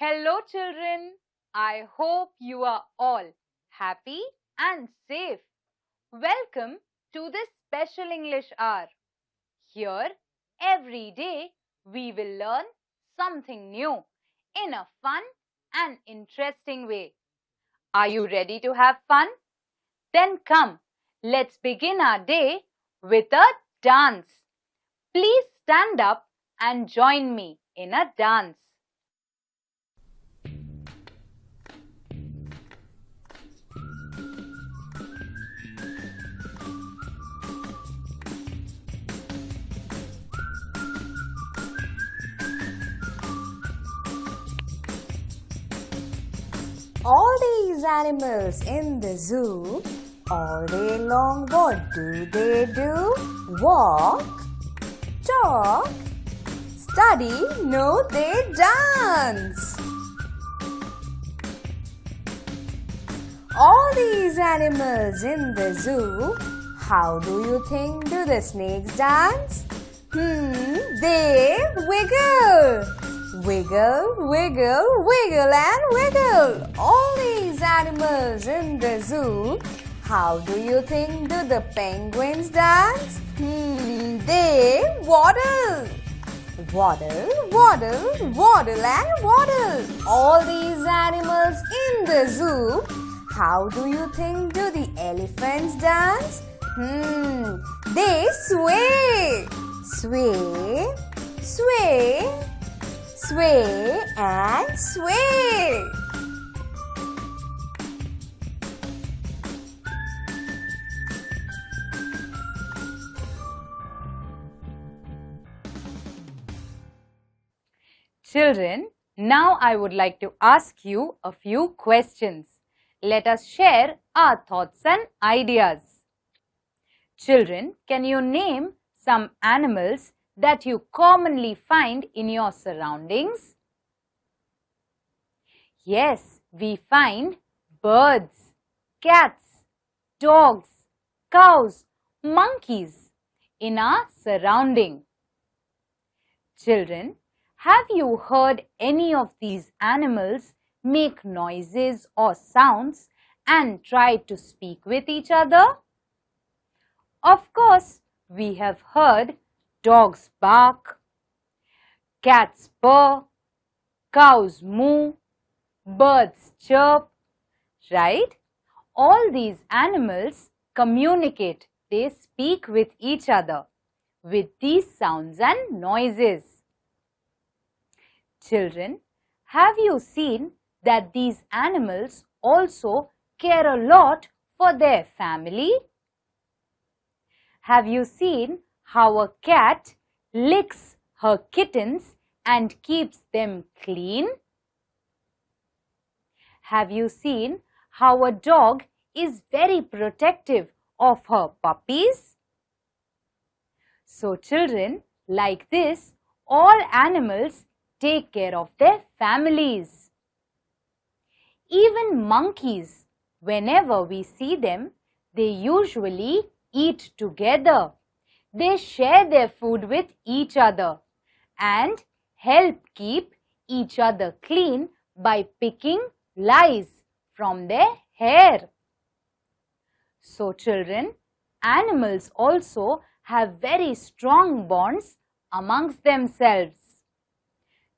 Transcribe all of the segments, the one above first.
Hello children, I hope you are all happy and safe. Welcome to this special English hour. Here, every day, we will learn something new in a fun and interesting way. Are you ready to have fun? Then come, let's begin our day with a dance. Please stand up and join me in a dance. All these animals in the zoo, all day long, what do they do? Walk, talk, study, no, they dance. All these animals in the zoo, how do you think do the snakes dance? They wiggle. Wiggle, wiggle, wiggle and wiggle. All these animals in the zoo, how do you think do the penguins dance? They waddle. Waddle, waddle, waddle and waddle. All these animals in the zoo, how do you think do the elephants dance? They sway. Sway, sway, sway and sway. Children, now I would like to ask you a few questions. Let us share our thoughts and ideas. Children, can you name some animals that you commonly find in your surroundings? Yes, we find birds, cats, dogs, cows, monkeys in our surrounding. Children, have you heard any of these animals make noises or sounds and try to speak with each other? Of course, we have heard dogs bark, cats purr, cows moo, birds chirp, right? All these animals communicate, they speak with each other with these sounds and noises. Children, have you seen that these animals also care a lot for their family? Have you seen how a cat licks her kittens and keeps them clean? Have you seen how a dog is very protective of her puppies? So children, like this, all animals take care of their families. Even monkeys, whenever we see them, they usually eat together. They share their food with each other and help keep each other clean by picking lice from their hair. So children, animals also have very strong bonds amongst themselves.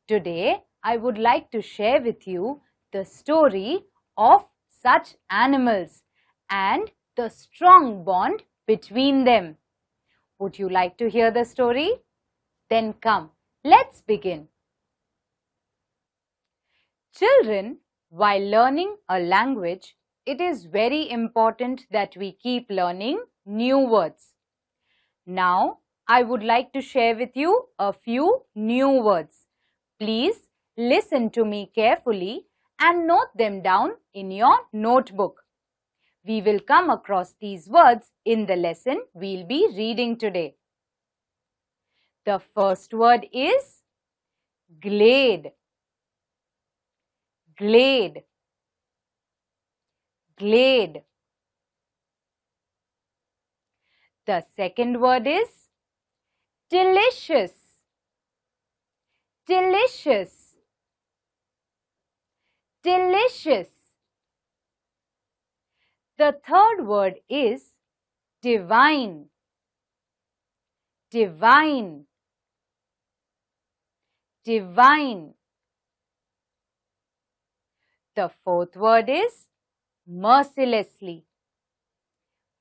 Today, I would like to share with you the story of such animals and the strong bond between them. Would you like to hear the story? Then come, let's begin. Children, while learning a language, it is very important that we keep learning new words. Now, I would like to share with you a few new words. Please listen to me carefully and note them down in your notebook. We will come across these words in the lesson we'll be reading today. The first word is glade. Glade. Glade. The second word is delicious. Delicious. Delicious. The third word is divine. Divine. Divine. The fourth word is mercilessly.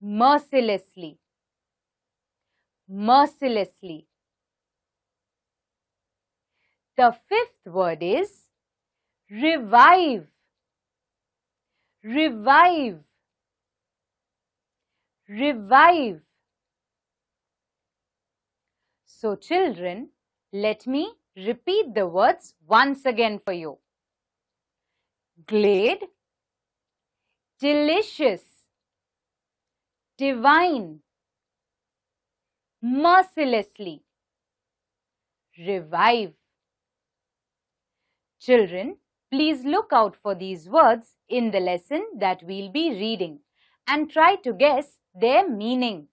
Mercilessly. Mercilessly. The fifth word is revive. Revive. Revive. So children, let me repeat the words once again for you. Glade, delicious, divine, mercilessly, revive. Children, please look out for these words in the lesson that we'll be reading and try to guess their meaning.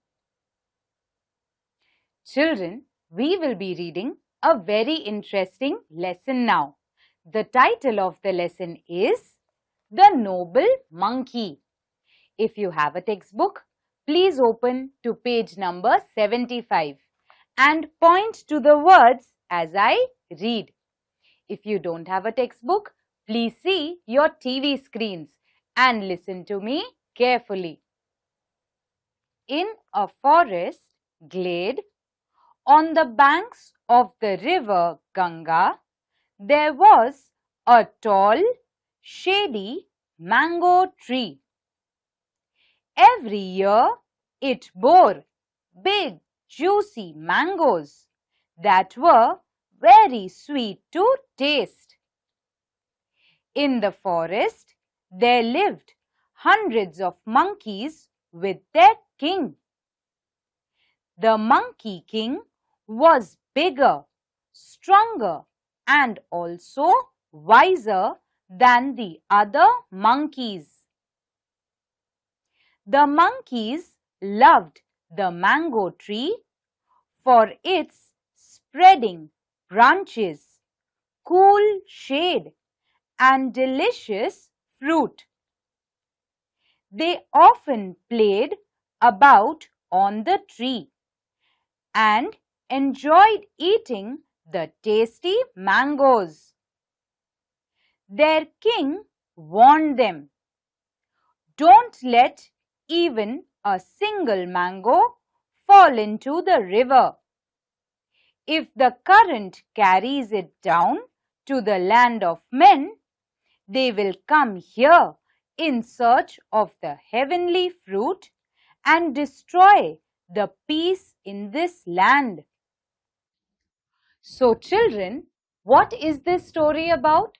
Children, we will be reading a very interesting lesson now. The title of the lesson is The Noble Monkey. If you have a textbook, please open to page number 75 and point to the words as I read. If you don't have a textbook, please see your TV screens and listen to me carefully. In a forest glade, on the banks of the river Ganga, there was a tall, shady mango tree. Every year, it bore big, juicy mangoes that were very sweet to taste. In the forest, there lived hundreds of monkeys with their king. The monkey king was bigger, stronger, and also wiser than the other monkeys. The monkeys loved the mango tree for its spreading branches, cool shade, and delicious fruit. They often played about on the tree and enjoyed eating the tasty mangoes. Their king warned them, "Don't let even a single mango fall into the river. If the current carries it down to the land of men, they will come here in search of the heavenly fruit and destroy the peace in this land." So children, what is this story about?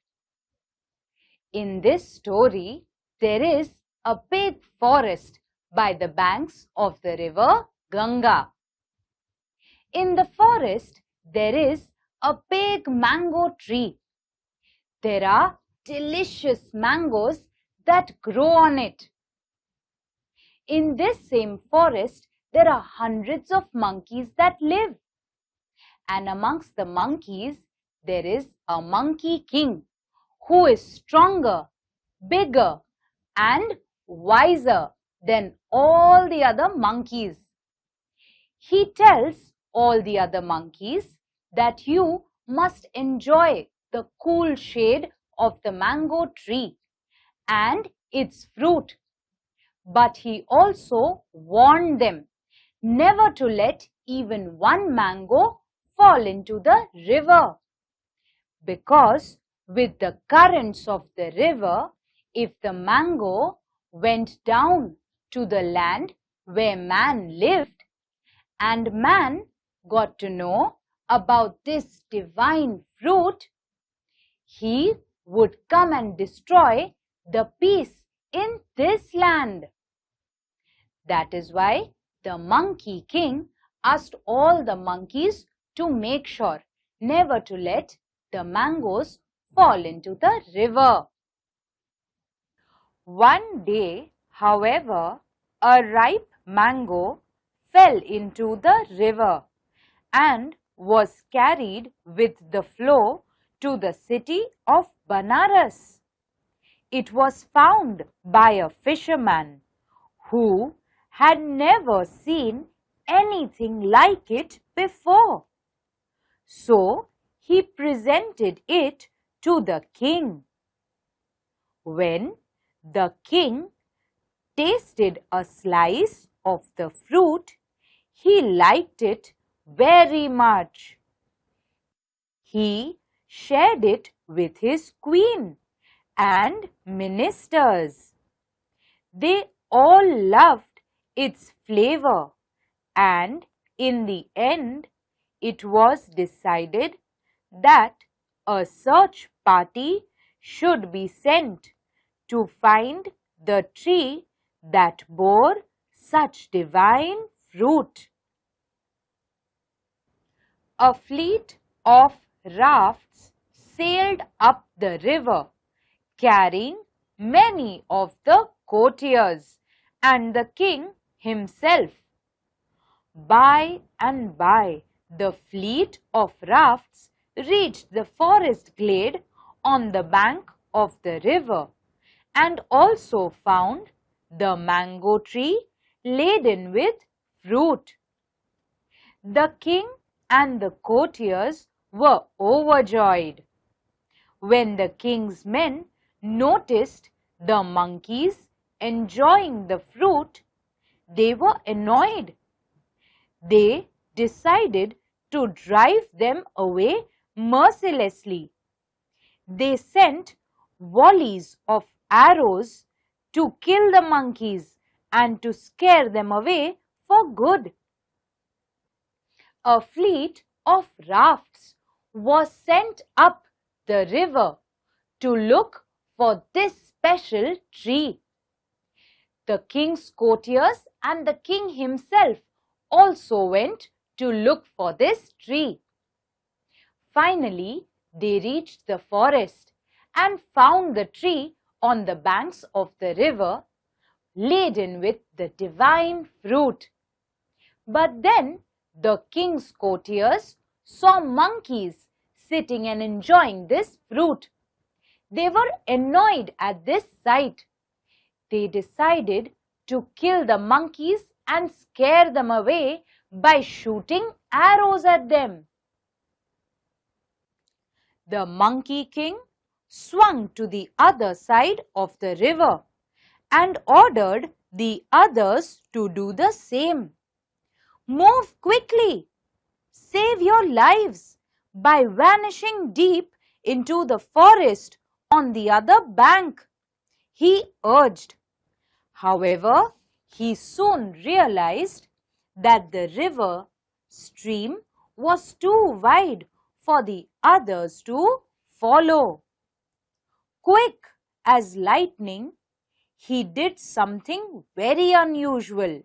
In this story, there is a big forest by the banks of the river Ganga. In the forest, there is a big mango tree. There are delicious mangoes that grow on it. In this same forest, there are hundreds of monkeys that live. And amongst the monkeys, there is a monkey king who is stronger, bigger, and wiser than all the other monkeys. He tells all the other monkeys that you must enjoy the cool shade of the mango tree and its fruit. But he also warned them never to let even one mango fall into the river, because with the currents of the river, if the mango went down to the land where man lived and man got to know about this divine fruit, he would come and destroy the peace in this land. That is why the Monkey King asked all the monkeys to make sure never to let the mangoes fall into the river. One day, however, a ripe mango fell into the river and was carried with the flow to the city of Banaras. It was found by a fisherman who had never seen anything like it before. So he presented it to the king. When the king tasted a slice of the fruit, he liked it very much. He shared it with his queen and ministers. They all loved its flavor, and in the end, it was decided that a search party should be sent to find the tree that bore such divine fruit. A fleet of rafts sailed up the river, carrying many of the courtiers and the king himself. By and by, the fleet of rafts reached the forest glade on the bank of the river and also found the mango tree laden with fruit. The king and the courtiers were overjoyed. When the king's men noticed the monkeys enjoying the fruit, they were annoyed. They decided to drive them away mercilessly. They sent volleys of arrows to kill the monkeys and to scare them away for good. A fleet of rafts was sent up the river to look for this special tree. The king's courtiers and the king himself also went to look for this tree. Finally, they reached the forest and found the tree on the banks of the river, laden with the divine fruit. But then the king's courtiers saw monkeys sitting and enjoying this fruit. They were annoyed at this sight. They decided to kill the monkeys and scare them away by shooting arrows at them. The Monkey King swung to the other side of the river and ordered the others to do the same. Move quickly! Save your lives by vanishing deep into the forest on the other bank, he urged. However, he soon realized that the river stream was too wide for the others to follow. Quick as lightning, he did something very unusual.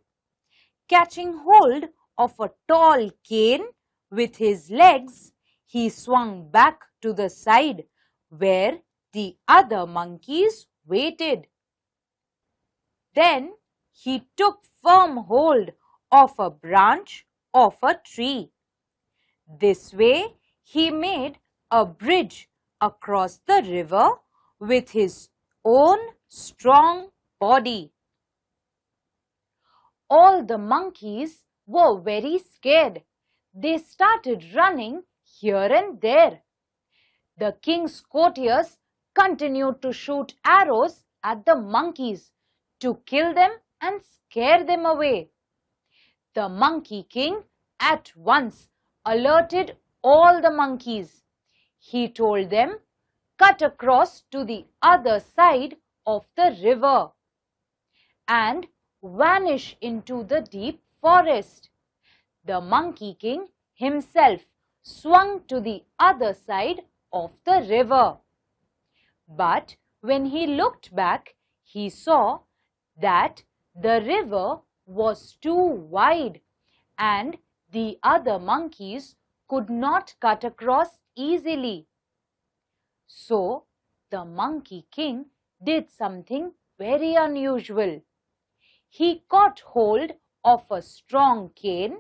Catching hold of a tall cane with his legs, he swung back to the side where the other monkeys waited. Then he took firm hold of a branch of a tree. This way he made a bridge across the river with his own strong body. All the monkeys were very scared. They started running here and there. The king's courtiers continued to shoot arrows at the monkeys to kill them and scare them away. The Monkey King at once alerted all the monkeys. He told them, cut across to the other side of the river and vanish into the deep forest. The Monkey King himself swung to the other side of the river. But when he looked back, he saw that the river was too wide and the other monkeys could not cut across easily. So the Monkey King did something very unusual. He caught hold of a strong cane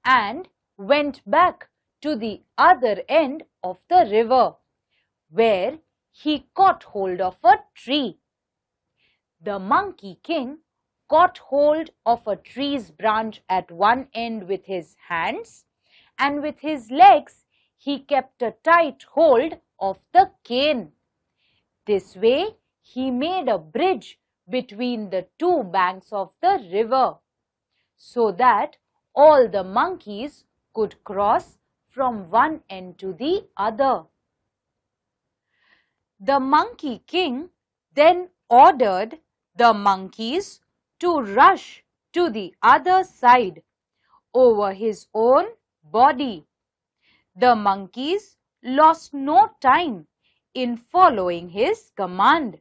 and went back to the other end of the river, where he caught hold of a tree. The Monkey King caught hold of a tree's branch at one end with his hands, and with his legs he kept a tight hold of the cane. This way he made a bridge between the two banks of the river, so that all the monkeys could cross from one end to the other. The Monkey King then ordered the monkeys to rush to the other side over his own body. The monkeys lost no time in following his command.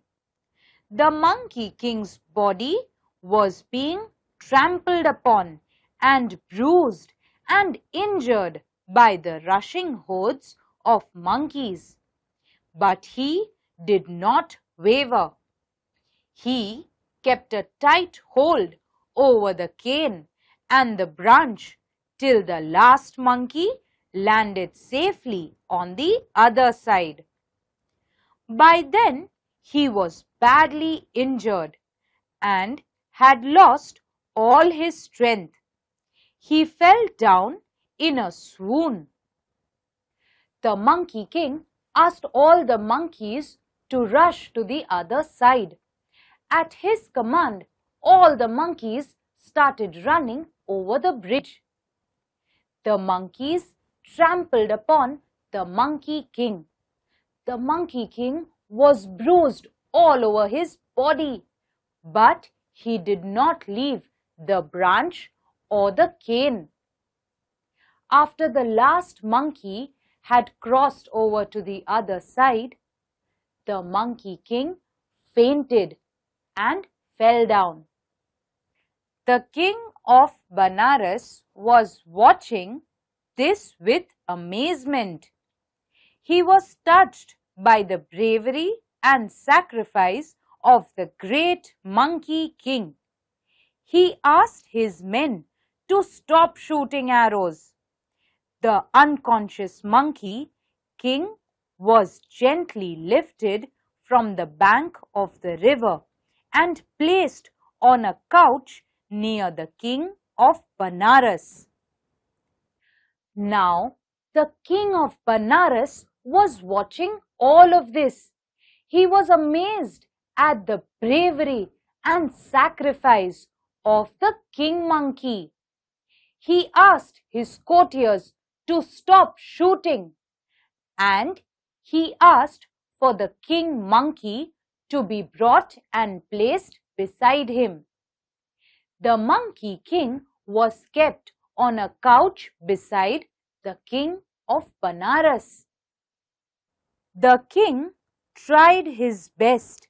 The Monkey King's body was being trampled upon and bruised and injured by the rushing hordes of monkeys. But he did not waver. He kept a tight hold over the cane and the branch till the last monkey landed safely on the other side. By then he was badly injured and had lost all his strength. He fell down in a swoon. The Monkey King asked all the monkeys to rush to the other side. At his command, all the monkeys started running over the bridge. The monkeys trampled upon the Monkey King. The Monkey King was bruised all over his body, but he did not leave the branch or the cane. After the last monkey had crossed over to the other side, the Monkey King fainted and fell down. The King of Banaras was watching this with amazement. He was touched by the bravery and sacrifice of the great Monkey King. He asked his men to stop shooting arrows. The unconscious Monkey King was gently lifted from the bank of the river and placed on a couch near the King of Banaras. Now the King of Banaras was watching all of this. He was amazed at the bravery and sacrifice of the King Monkey. He asked his courtiers to stop shooting, and he asked for the King Monkey to be brought and placed beside him. The Monkey King was kept on a couch beside the King of Banaras. The king tried his best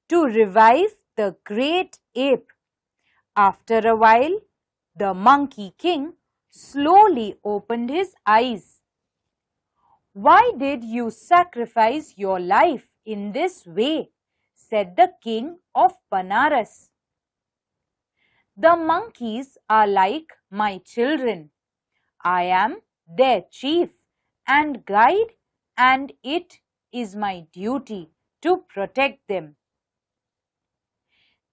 to revive the great ape. After a while, the Monkey King slowly opened his eyes. "Why did you sacrifice your life in this way?" said the King of Banaras. "The monkeys are like my children. I am their chief and guide, and it is my duty to protect them.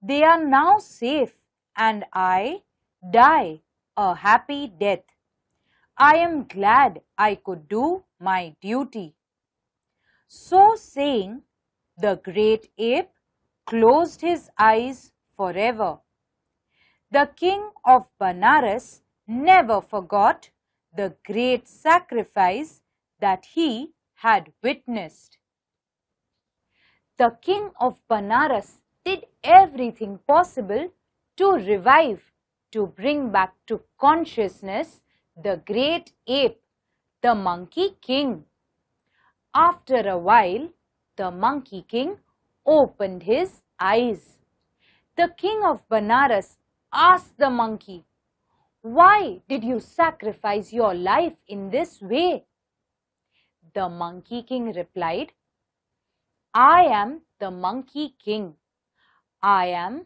They are now safe, and I die a happy death. I am glad I could do my duty." So saying, the great ape closed his eyes forever. The King of Banaras never forgot the great sacrifice that he had witnessed. The King of Banaras did everything possible to revive, to bring back to consciousness the great ape, the Monkey King. After a while, the Monkey King opened his eyes. The King of Banaras asked the monkey. Why did you sacrifice your life in this way? The Monkey King replied, I am the Monkey King. I am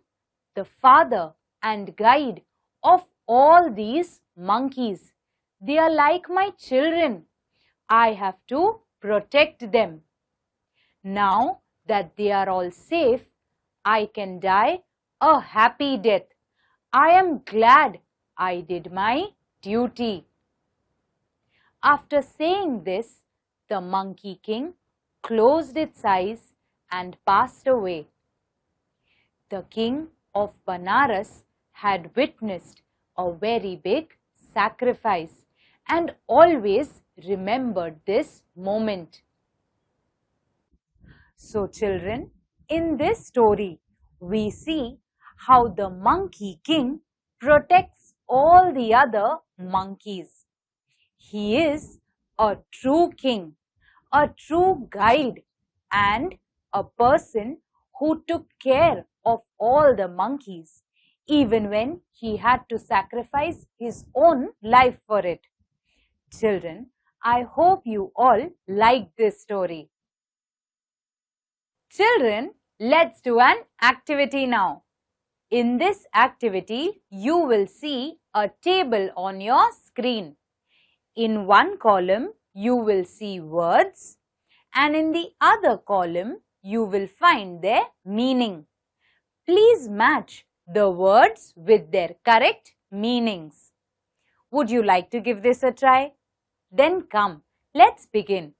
the father and guide of all these monkeys. They are like my children. I have to protect them. Now that they are all safe, I can die a happy death. I am glad I did my duty. After saying this, the Monkey King closed its eyes and passed away. The king of Banaras had witnessed a very big sacrifice and always remembered this moment. So children, in this story, we see how the Monkey King protects all the other monkeys. He is a true king, a true guide, and a person who took care of all the monkeys, even when he had to sacrifice his own life for it. Children, I hope you all liked this story. Children, let's do an activity now. In this activity, you will see a table on your screen. In one column, you will see words, and in the other column, you will find their meaning. Please match the words with their correct meanings. Would you like to give this a try? Then come, let's begin.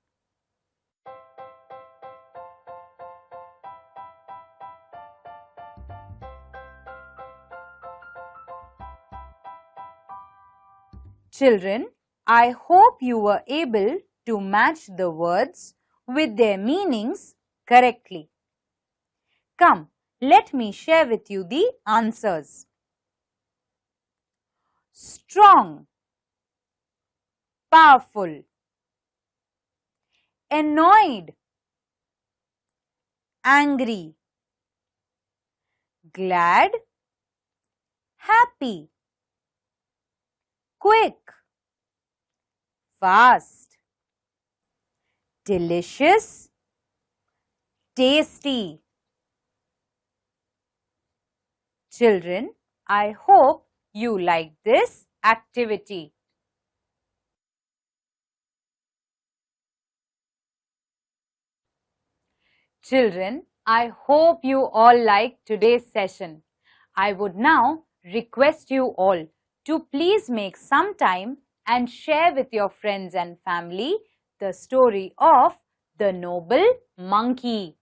Children, I hope you were able to match the words with their meanings correctly. Come, let me share with you the answers. Strong, powerful, annoyed, angry, glad, happy, quick, fast, delicious, tasty. Children, I hope you like this activity. Children, I hope you all liked today's session. I would now request you all to please make some time and share with your friends and family the story of the noble monkey.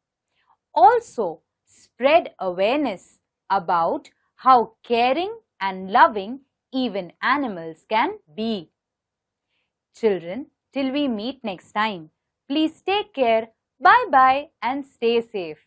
Also, spread awareness about how caring and loving even animals can be. Children, till we meet next time, please take care. Bye-bye and stay safe.